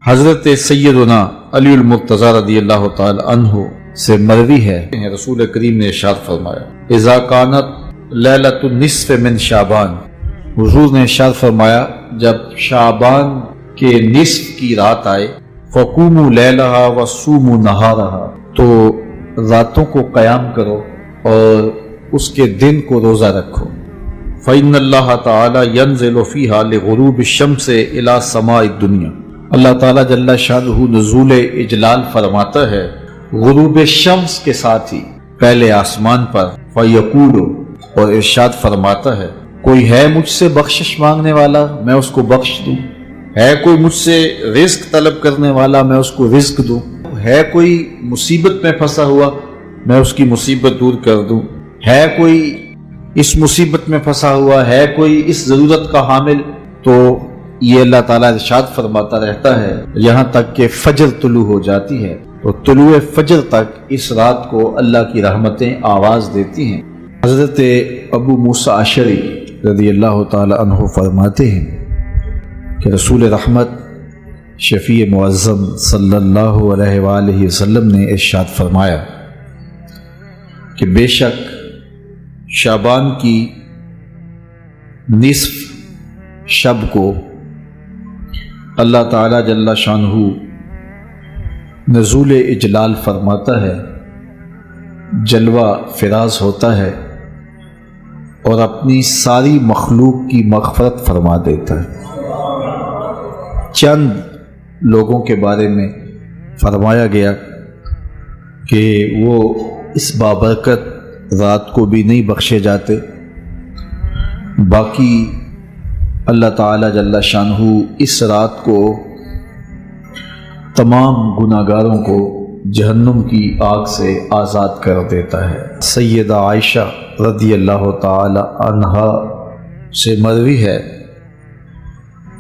حضرت سیدنا علی المرتضی رضی اللہ تعالی عنہ سے مروی ہے، رسول کریم نے ارشاد فرمایا اذا کانت لیلۃ النصف من شعبان، حضور نے ارشاد فرمایا جب شعبان کے نصف کی رات آئے فقوموا لیلہا وصوموا نہارہا، تو راتوں کو قیام کرو اور اس کے دن کو روزہ رکھو۔ فإن اللہ تعالی ینزل فیہا لغروب الشمس الی سماء الدنیا، اللہ تعالیٰ جل شانہ نزول اجلال فرماتا ہے غروب شمس کے ساتھ ہی پہلے آسمان پر، فیقول، اور ارشاد فرماتا ہے کوئی ہے مجھ سے بخشش مانگنے والا میں اس کو بخش دوں، ہے کوئی مجھ سے رزق طلب کرنے والا میں اس کو رزق دوں، ہے کوئی مصیبت میں پھنسا ہوا میں اس کی مصیبت دور کر دوں، ہے کوئی اس مصیبت میں پھنسا ہوا، ہے کوئی اس ضرورت کا حامل، تو یہ اللہ تعالیٰ ارشاد فرماتا رہتا ہے یہاں تک کہ فجر طلوع ہو جاتی ہے، تو طلوع فجر تک اس رات کو اللہ کی رحمتیں آواز دیتی ہیں۔ حضرت ابو موسیٰ اشعری رضی اللہ تعالی عنہ فرماتے ہیں کہ رسول رحمت شفیع معظم صلی اللہ علیہ وآلہ وسلم نے ارشاد فرمایا کہ بے شک شعبان کی نصف شب کو اللہ تعالیٰ جل شانہ نزول اجلال فرماتا ہے، جلوہ فراز ہوتا ہے اور اپنی ساری مخلوق کی مغفرت فرما دیتا ہے۔ چند لوگوں کے بارے میں فرمایا گیا کہ وہ اس بابرکت رات کو بھی نہیں بخشے جاتے، باقی اللہ تعالیٰ جل شانہ اس رات کو تمام گناہگاروں کو جہنم کی آگ سے آزاد کر دیتا ہے۔ سیدہ عائشہ رضی اللہ تعالی عنہا سے مروی ہے،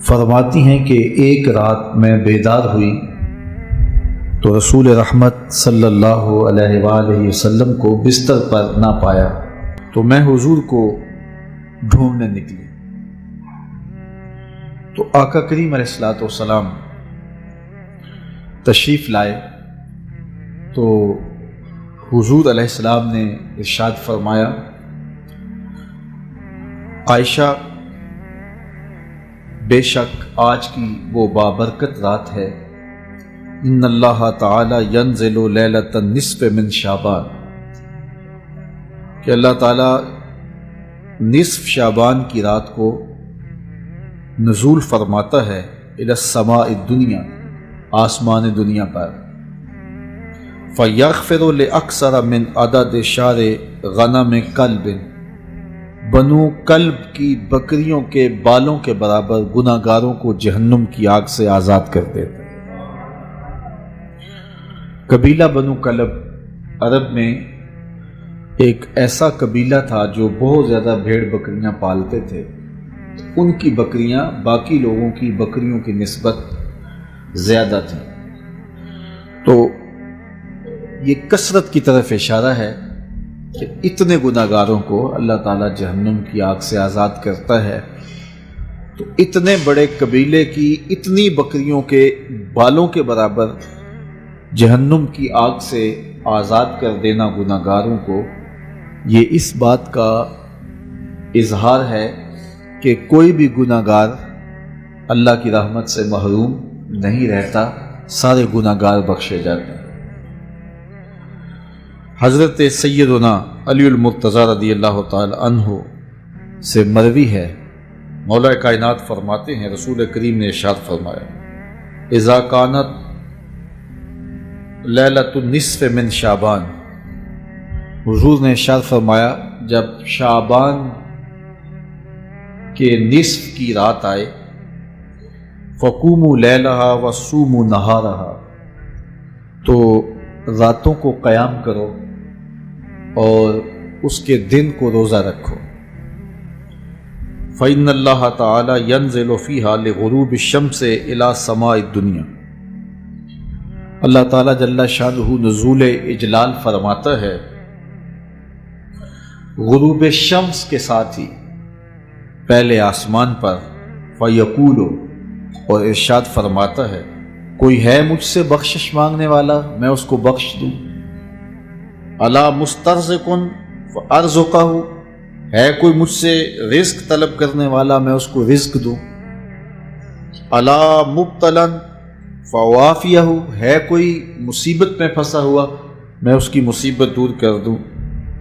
فرماتی ہیں کہ ایک رات میں بیدار ہوئی تو رسول رحمت صلی اللہ علیہ وآلہ وسلم کو بستر پر نہ پایا، تو میں حضور کو ڈھونڈنے نکلی، تو آقا کریم علیہ السلام تشریف لائے، تو حضور علیہ السلام نے ارشاد فرمایا عائشہ بے شک آج کی وہ بابرکت رات ہے، ان اللہ تعالی ینزل لیلۃ النصف من شعبان، کہ اللہ تعالی نصف شعبان کی رات کو نزول فرماتا ہے الی السماء الدنیا، آسمان دنیا پر، فیغفر لاکثر من عدد شعر غنم کلب، بنو کلب کی بکریوں کے بالوں کے برابر گناہ گاروں کو جہنم کی آگ سے آزاد کر دیتا ہے۔ قبیلہ بنو کلب عرب میں ایک ایسا قبیلہ تھا جو بہت زیادہ بھیڑ بکریاں پالتے تھے، ان کی بکریاں باقی لوگوں کی بکریوں کی نسبت زیادہ تھیں، تو یہ کثرت کی طرف اشارہ ہے کہ اتنے گناہ گاروں کو اللہ تعالیٰ جہنم کی آگ سے آزاد کرتا ہے، تو اتنے بڑے قبیلے کی اتنی بکریوں کے بالوں کے برابر جہنم کی آگ سے آزاد کر دینا گناہ گاروں کو، یہ اس بات کا اظہار ہے کہ کوئی بھی گناہ گار اللہ کی رحمت سے محروم نہیں رہتا، سارے گناہ گار بخشے جاتے ہیں۔ حضرت سیدنا علی المرتضی رضی اللہ تعالی عنہ سے مروی ہے، مولا کائنات فرماتے ہیں رسول کریم نے ارشاد فرمایا اذا کانت لیلۃ النصف من شعبان، حضور نے ارشاد فرمایا جب شعبان کے نصف کی رات آئے فقوموا لیلہا وصوموا نہارہا، تو راتوں کو قیام کرو اور اس کے دن کو روزہ رکھو۔ فإن اللہ تعالی ینزل فیہا لغروب الشمس الی سماء الدنیا، اللہ تعالیٰ جل شانہ نزول اجلال فرماتا ہے غروب شمس کے ساتھ ہی پہلے آسمان پر، فیقول، اور ارشاد فرماتا ہے کوئی ہے مجھ سے بخشش مانگنے والا میں اس کو بخش دوں؟ الا مسترزقن فارزقہ، ہے کوئی مجھ سے رزق طلب کرنے والا میں اس کو رزق دوں؟ الا مبتلا فوافیہ، ہے کوئی مصیبت میں پھنسا ہوا میں اس کی مصیبت دور کر دوں؟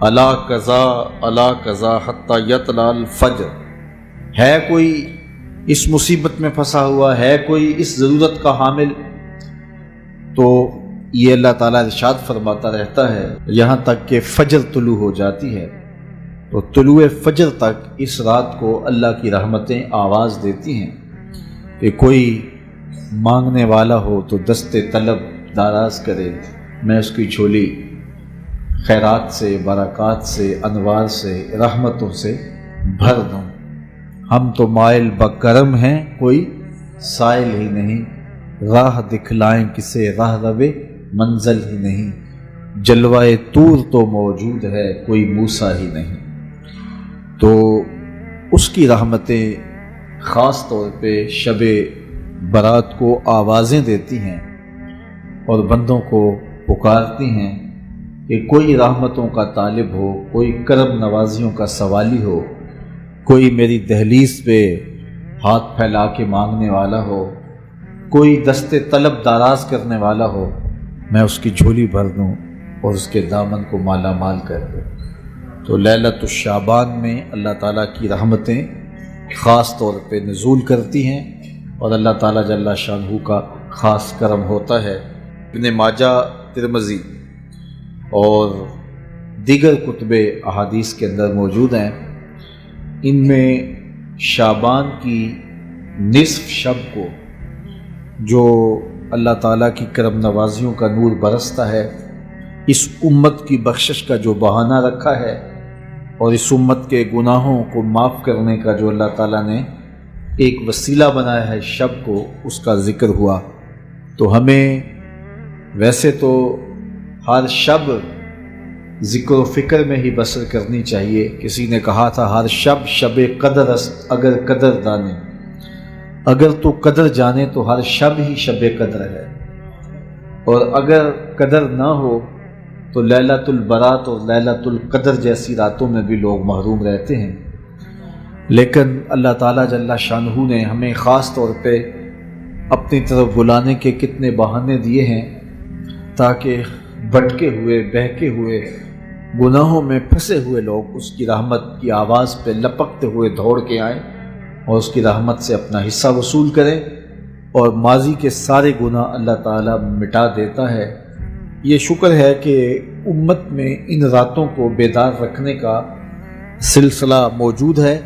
الا قضا حتی یطلع الفجر، ہے کوئی اس مصیبت میں پھنسا ہوا، ہے کوئی اس ضرورت کا حامل؟ تو یہ اللہ تعالیٰ ارشاد فرماتا رہتا ہے یہاں تک کہ فجر طلوع ہو جاتی ہے، تو طلوع فجر تک اس رات کو اللہ کی رحمتیں آواز دیتی ہیں کہ کوئی مانگنے والا ہو تو دست طلب دراز کرے، میں اس کی جھولی خیرات سے، برکات سے، انوار سے، رحمتوں سے بھر دوں۔ ہم تو مائل بکرم ہیں کوئی سائل ہی نہیں، راہ دکھلائیں کسے راہ روے منزل ہی نہیں، جلوہ طور تو موجود ہے کوئی موسیٰ ہی نہیں۔ تو اس کی رحمتیں خاص طور پہ شب برات کو آوازیں دیتی ہیں اور بندوں کو پکارتی ہیں کہ کوئی رحمتوں کا طالب ہو، کوئی کرم نوازیوں کا سوالی ہو، کوئی میری دہلیز پہ ہاتھ پھیلا کے مانگنے والا ہو، کوئی دست طلب دراز کرنے والا ہو، میں اس کی جھولی بھر دوں اور اس کے دامن کو مالا مال کر دوں۔ تو لیلۃ الشعبان میں اللہ تعالیٰ کی رحمتیں خاص طور پہ نزول کرتی ہیں اور اللہ تعالیٰ جل شانہ کا خاص کرم ہوتا ہے۔ ابن ماجہ، ترمذی اور دیگر کتب احادیث کے اندر موجود ہیں، ان میں شعبان کی نصف شب کو جو اللہ تعالیٰ کی کرم نوازیوں کا نور برستا ہے، اس امت کی بخشش کا جو بہانہ رکھا ہے اور اس امت کے گناہوں کو معاف کرنے کا جو اللہ تعالیٰ نے ایک وسیلہ بنایا ہے شب کو، اس کا ذکر ہوا۔ تو ہمیں ویسے تو ہر شب ذکر و فکر میں ہی بسر کرنی چاہیے۔ کسی نے کہا تھا ہر شب شب قدر است اگر قدر دانے، اگر تو قدر جانے تو ہر شب ہی شب قدر ہے، اور اگر قدر نہ ہو تو لیلۃ البرات اور لیلۃ القدر جیسی راتوں میں بھی لوگ محروم رہتے ہیں۔ لیکن اللہ تعالیٰ جل شانہ نے ہمیں خاص طور پہ اپنی طرف بلانے کے کتنے بہانے دیے ہیں تاکہ بھٹکے ہوئے، بہکے ہوئے، گناہوں میں پھنسے ہوئے لوگ اس کی رحمت کی آواز پہ لپکتے ہوئے دوڑ کے آئیں اور اس کی رحمت سے اپنا حصہ وصول کریں، اور ماضی کے سارے گناہ اللہ تعالیٰ مٹا دیتا ہے۔ یہ شکر ہے کہ امت میں ان راتوں کو بیدار رکھنے کا سلسلہ موجود ہے،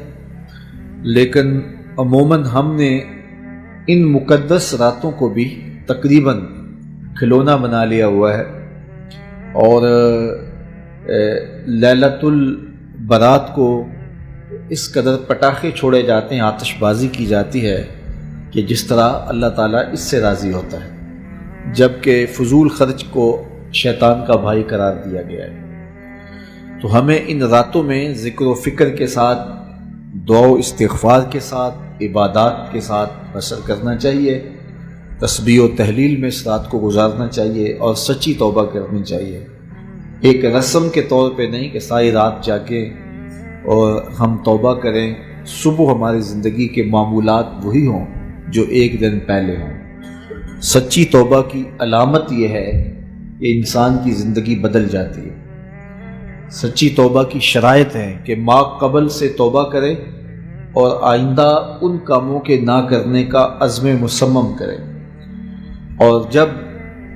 لیکن عموماً ہم نے ان مقدس راتوں کو بھی تقریباً کھلونا بنا لیا ہوا ہے، اور لیلۃ البرات کو اس قدر پٹاخے چھوڑے جاتے ہیں، آتش بازی کی جاتی ہے کہ جس طرح اللہ تعالیٰ اس سے راضی ہوتا ہے، جبکہ فضول خرچ کو شیطان کا بھائی قرار دیا گیا ہے۔ تو ہمیں ان راتوں میں ذکر و فکر کے ساتھ، دعا و استغفار کے ساتھ، عبادات کے ساتھ بسر کرنا چاہیے، تسبیح و تحلیل میں اس رات کو گزارنا چاہیے اور سچی توبہ کرنی چاہیے۔ ایک رسم کے طور پہ نہیں کہ ساری رات جاگیں اور ہم توبہ کریں، صبح ہماری زندگی کے معمولات وہی ہوں جو ایک دن پہلے ہوں۔ سچی توبہ کی علامت یہ ہے کہ انسان کی زندگی بدل جاتی ہے۔ سچی توبہ کی شرائط ہے کہ ما قبل سے توبہ کرے اور آئندہ ان کاموں کے نہ کرنے کا عزم مصمم کرے، اور جب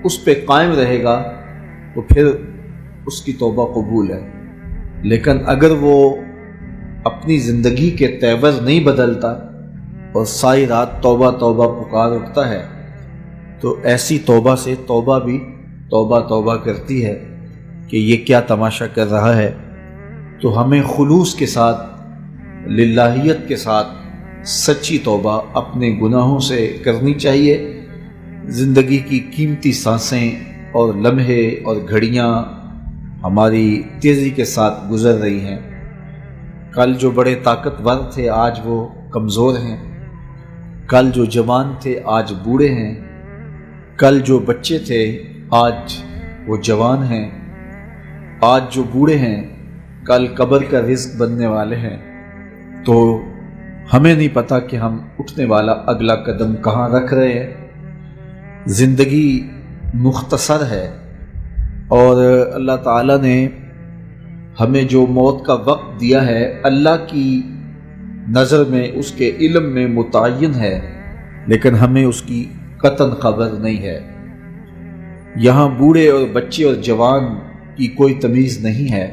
اس پہ قائم رہے گا تو پھر اس کی توبہ قبول ہے۔ لیکن اگر وہ اپنی زندگی کے تیور نہیں بدلتا اور ساری رات توبہ توبہ پکار اٹھتا ہے تو ایسی توبہ سے توبہ بھی توبہ توبہ کرتی ہے کہ یہ کیا تماشا کر رہا ہے۔ تو ہمیں خلوص کے ساتھ، للہیت کے ساتھ سچی توبہ اپنے گناہوں سے کرنی چاہیے۔ زندگی کی قیمتی سانسیں اور لمحے اور گھڑیاں ہماری تیزی کے ساتھ گزر رہی ہیں۔ کل جو بڑے طاقتور تھے آج وہ کمزور ہیں، کل جو جوان تھے آج بوڑھے ہیں، کل جو بچے تھے آج وہ جوان ہیں، آج جو بوڑھے ہیں کل قبر کا رزق بننے والے ہیں، تو ہمیں نہیں پتہ کہ ہم اٹھنے والا اگلا قدم کہاں رکھ رہے ہیں۔ زندگی مختصر ہے اور اللہ تعالیٰ نے ہمیں جو موت کا وقت دیا ہے اللہ کی نظر میں اس کے علم میں متعین ہے، لیکن ہمیں اس کی قطعاً خبر نہیں ہے۔ یہاں بوڑھے اور بچے اور جوان کی کوئی تمیز نہیں ہے،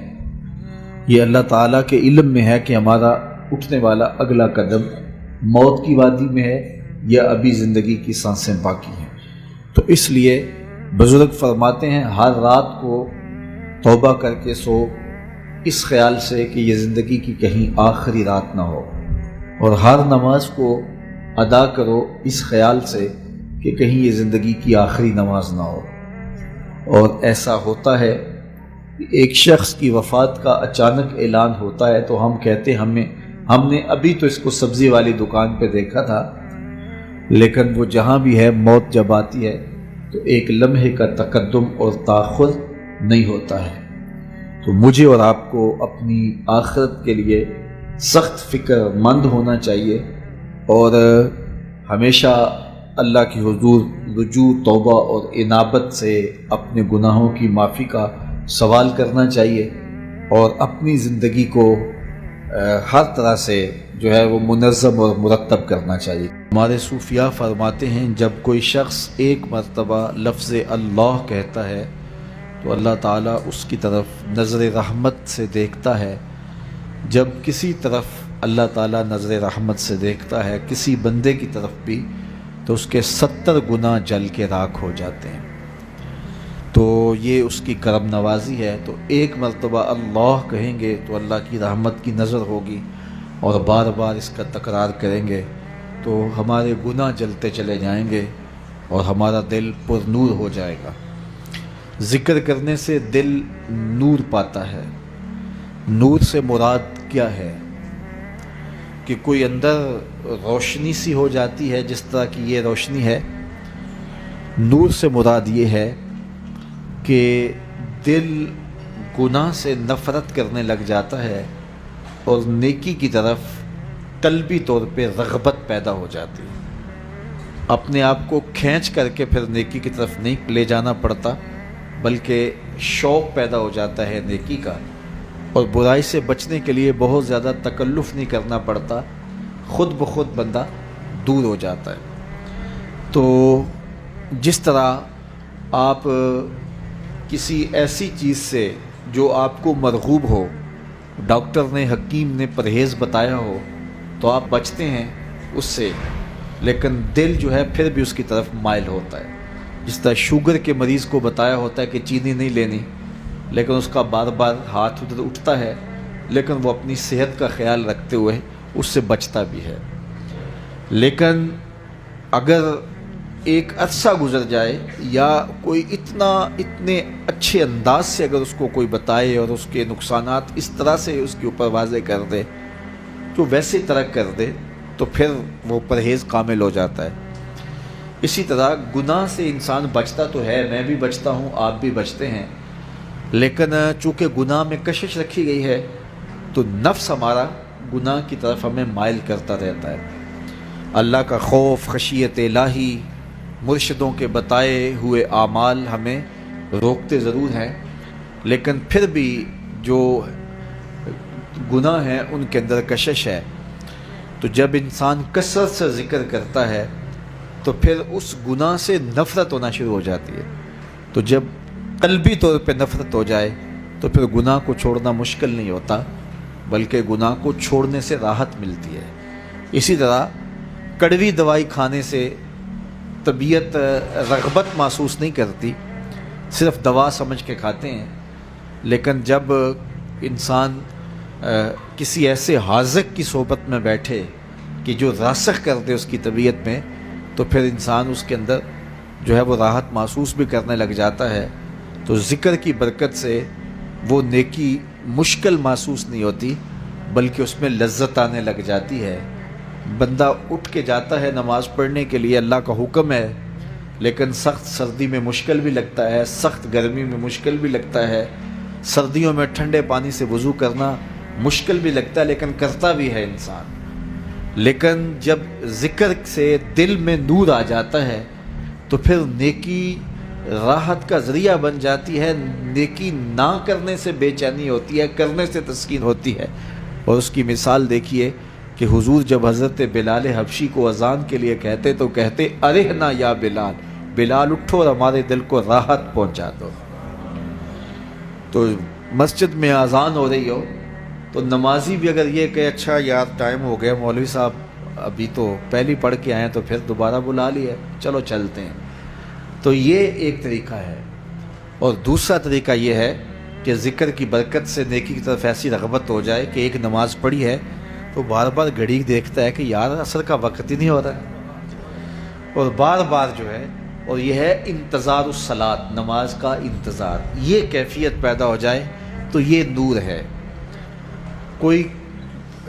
یہ اللہ تعالیٰ کے علم میں ہے کہ ہمارا اٹھنے والا اگلا قدم موت کی وادی میں ہے یا ابھی زندگی کی سانسیں باقی ہیں۔ تو اس لیے بزرگ فرماتے ہیں ہر رات کو توبہ کر کے سو، اس خیال سے کہ یہ زندگی کی کہیں آخری رات نہ ہو، اور ہر نماز کو ادا کرو اس خیال سے کہ کہیں یہ زندگی کی آخری نماز نہ ہو۔ اور ایسا ہوتا ہے، ایک شخص کی وفات کا اچانک اعلان ہوتا ہے تو ہم کہتے ہم نے ابھی تو اس کو سبزی والی دکان پہ دیکھا تھا، لیکن وہ جہاں بھی ہے موت جب آتی ہے تو ایک لمحے کا تقدم اور تاخر نہیں ہوتا ہے۔ تو مجھے اور آپ کو اپنی آخرت کے لیے سخت فکر مند ہونا چاہیے اور ہمیشہ اللہ کی حضور رجوع، توبہ اور انابت سے اپنے گناہوں کی معافی کا سوال کرنا چاہیے، اور اپنی زندگی کو ہر طرح سے جو ہے وہ منظم اور مرتب کرنا چاہیے۔ ہمارے صوفیاء فرماتے ہیں جب کوئی شخص ایک مرتبہ لفظ اللہ کہتا ہے تو اللہ تعالیٰ اس کی طرف نظر رحمت سے دیکھتا ہے۔ جب کسی طرف اللہ تعالیٰ نظر رحمت سے دیکھتا ہے کسی بندے کی طرف بھی، تو اس کے 70 گناہ جل کے راکھ ہو جاتے ہیں۔ تو یہ اس کی کرم نوازی ہے۔ تو ایک مرتبہ اللہ کہیں گے تو اللہ کی رحمت کی نظر ہوگی، اور بار بار اس کا تکرار کریں گے تو ہمارے گناہ جلتے چلے جائیں گے اور ہمارا دل پر نور ہو جائے گا۔ ذکر کرنے سے دل نور پاتا ہے۔ نور سے مراد کیا ہے؟ کہ کوئی اندر روشنی سی ہو جاتی ہے جس طرح کی یہ روشنی ہے۔ نور سے مراد یہ ہے کہ دل گناہ سے نفرت کرنے لگ جاتا ہے اور نیکی کی طرف قلبی طور پہ رغبت پیدا ہو جاتی ہے۔ اپنے آپ کو کھینچ کر کے پھر نیکی کی طرف نہیں لے جانا پڑتا، بلکہ شوق پیدا ہو جاتا ہے نیکی کا، اور برائی سے بچنے کے لیے بہت زیادہ تکلف نہیں کرنا پڑتا، خود بخود بندہ دور ہو جاتا ہے۔ تو جس طرح آپ کسی ایسی چیز سے جو آپ کو مرغوب ہو، ڈاکٹر نے، حکیم نے پرہیز بتایا ہو تو آپ بچتے ہیں اس سے، لیکن دل جو ہے پھر بھی اس کی طرف مائل ہوتا ہے۔ جس طرح شوگر کے مریض کو بتایا ہوتا ہے کہ چینی نہیں لینی، لیکن اس کا بار بار ہاتھ ادھر اٹھتا ہے، لیکن وہ اپنی صحت کا خیال رکھتے ہوئے اس سے بچتا بھی ہے۔ لیکن اگر ایک عرصہ گزر جائے یا کوئی اتنے اچھے انداز سے اگر اس کو کوئی بتائے اور اس کے نقصانات اس طرح سے اس کے اوپر واضح کر دے تو ویسے ترک کر دے، تو پھر وہ پرہیز کامل ہو جاتا ہے۔ اسی طرح گناہ سے انسان بچتا تو ہے، میں بھی بچتا ہوں، آپ بھی بچتے ہیں، لیکن چونکہ گناہ میں کشش رکھی گئی ہے تو نفس ہمارا گناہ کی طرف ہمیں مائل کرتا رہتا ہے۔ اللہ کا خوف، خشیت الہی، مرشدوں کے بتائے ہوئے اعمال ہمیں روکتے ضرور ہیں، لیکن پھر بھی جو گناہ ہیں ان کے اندر کشش ہے۔ تو جب انسان کثرت سے ذکر کرتا ہے تو پھر اس گناہ سے نفرت ہونا شروع ہو جاتی ہے۔ تو جب قلبی طور پہ نفرت ہو جائے تو پھر گناہ کو چھوڑنا مشکل نہیں ہوتا، بلکہ گناہ کو چھوڑنے سے راحت ملتی ہے۔ اسی طرح کڑوی دوائی کھانے سے طبیعت رغبت محسوس نہیں کرتی، صرف دوا سمجھ کے کھاتے ہیں، لیکن جب انسان کسی ایسے حاذق کی صحبت میں بیٹھے کہ جو راسخ کر دے اس کی طبیعت میں، تو پھر انسان اس کے اندر جو ہے وہ راحت محسوس بھی کرنے لگ جاتا ہے۔ تو ذکر کی برکت سے وہ نیکی مشکل محسوس نہیں ہوتی، بلکہ اس میں لذت آنے لگ جاتی ہے۔ بندہ اٹھ کے جاتا ہے نماز پڑھنے کے لیے، اللہ کا حکم ہے لیکن سخت سردی میں مشکل بھی لگتا ہے، سخت گرمی میں مشکل بھی لگتا ہے، سردیوں میں ٹھنڈے پانی سے وضو کرنا مشکل بھی لگتا ہے، لیکن کرتا بھی ہے انسان۔ لیکن جب ذکر سے دل میں نور آ جاتا ہے تو پھر نیکی راحت کا ذریعہ بن جاتی ہے، نیکی نہ کرنے سے بے چینی ہوتی ہے، کرنے سے تسکین ہوتی ہے۔ اور اس کی مثال دیکھیے کہ حضور جب حضرت بلال حبشی کو اذان کے لیے کہتے تو کہتے ارحنا یا بلال، بلال اٹھو اور ہمارے دل کو راحت پہنچا دو۔ تو مسجد میں اذان ہو رہی ہو تو نمازی بھی اگر یہ کہ اچھا یار ٹائم ہو گیا، مولوی صاحب ابھی تو پہلی پڑھ کے آئے تو پھر دوبارہ بلا لیا، چلو چلتے ہیں، تو یہ ایک طریقہ ہے۔ اور دوسرا طریقہ یہ ہے کہ ذکر کی برکت سے نیکی کی طرف ایسی رغبت ہو جائے کہ ایک نماز پڑھی ہے تو بار بار گھڑی دیکھتا ہے کہ یار عصر کا وقت ہی نہیں ہو رہا ہے، اور بار بار جو ہے، اور یہ ہے انتظار الصلاۃ، نماز کا انتظار، یہ کیفیت پیدا ہو جائے تو یہ نور ہے۔ کوئی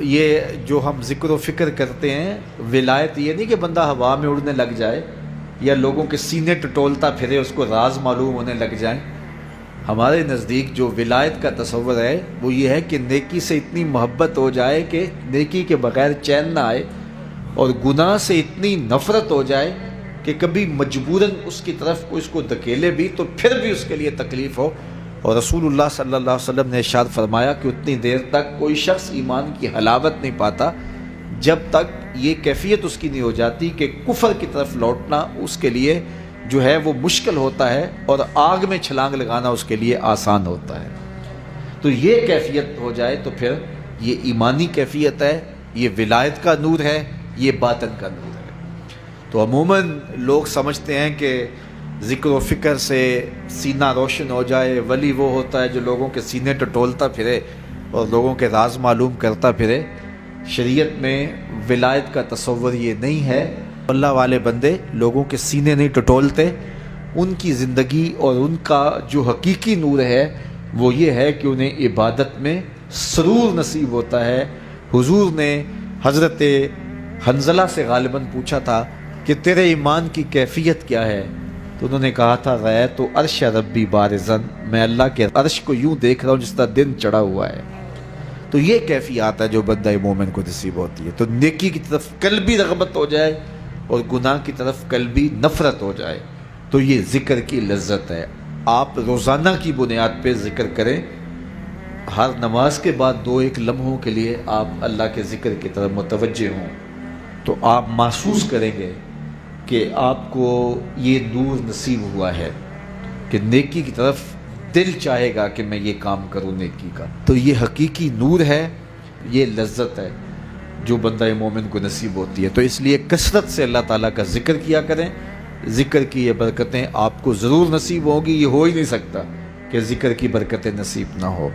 یہ جو ہم ذکر و فکر کرتے ہیں ولایت، یہ نہیں کہ بندہ ہوا میں اڑنے لگ جائے یا لوگوں کے سینے ٹٹولتا پھرے اس کو راز معلوم ہونے لگ جائیں۔ ہمارے نزدیک جو ولایت کا تصور ہے وہ یہ ہے کہ نیکی سے اتنی محبت ہو جائے کہ نیکی کے بغیر چین نہ آئے، اور گناہ سے اتنی نفرت ہو جائے کہ کبھی مجبوراً اس کی طرف کوئی اس کو دھکیلے بھی تو پھر بھی اس کے لیے تکلیف ہو۔ اور رسول اللہ صلی اللہ علیہ وسلم نے ارشاد فرمایا کہ اتنی دیر تک کوئی شخص ایمان کی حلاوت نہیں پاتا جب تک یہ کیفیت اس کی نہیں ہو جاتی کہ کفر کی طرف لوٹنا اس کے لیے جو ہے وہ مشکل ہوتا ہے اور آگ میں چھلانگ لگانا اس کے لیے آسان ہوتا ہے۔ تو یہ کیفیت ہو جائے تو پھر یہ ایمانی کیفیت ہے، یہ ولایت کا نور ہے، یہ باطن کا نور ہے۔ تو عموماً لوگ سمجھتے ہیں کہ ذکر و فکر سے سینہ روشن ہو جائے، ولی وہ ہوتا ہے جو لوگوں کے سینے ٹٹولتا پھرے اور لوگوں کے راز معلوم کرتا پھرے۔ شریعت میں ولایت کا تصور یہ نہیں ہے۔ اللہ والے بندے لوگوں کے سینے نہیں ٹٹولتے، ان کی زندگی اور ان کا جو حقیقی نور ہے وہ یہ ہے کہ انہیں عبادت میں سرور نصیب ہوتا ہے۔ حضور نے حضرت حنظلہ سے غالباً پوچھا تھا کہ تیرے ایمان کی کیفیت کیا ہے، تو انہوں نے کہا تھا رأیت عرش ربی بارزن، میں اللہ کے عرش کو یوں دیکھ رہا ہوں جس طرح دن چڑھا ہوا ہے۔ تو یہ کیفیات ہے جو بندہ مومن کو نصیب ہوتی ہے۔ تو نیکی کی طرف قلبی رغبت ہو جائے اور گناہ کی طرف قلبی نفرت ہو جائے تو یہ ذکر کی لذت ہے۔ آپ روزانہ کی بنیاد پہ ذکر کریں، ہر نماز کے بعد 2-1 لمحوں کے لیے آپ اللہ کے ذکر کی طرف متوجہ ہوں تو آپ محسوس کریں گے کہ آپ کو یہ نور نصیب ہوا ہے کہ نیکی کی طرف دل چاہے گا کہ میں یہ کام کروں نیکی کا۔ تو یہ حقیقی نور ہے، یہ لذت ہے جو بندہ مومن کو نصیب ہوتی ہے۔ تو اس لیے کثرت سے اللہ تعالیٰ کا ذکر کیا کریں، ذکر کی یہ برکتیں آپ کو ضرور نصیب ہوں گی، یہ ہو ہی نہیں سکتا کہ ذکر کی برکتیں نصیب نہ ہو۔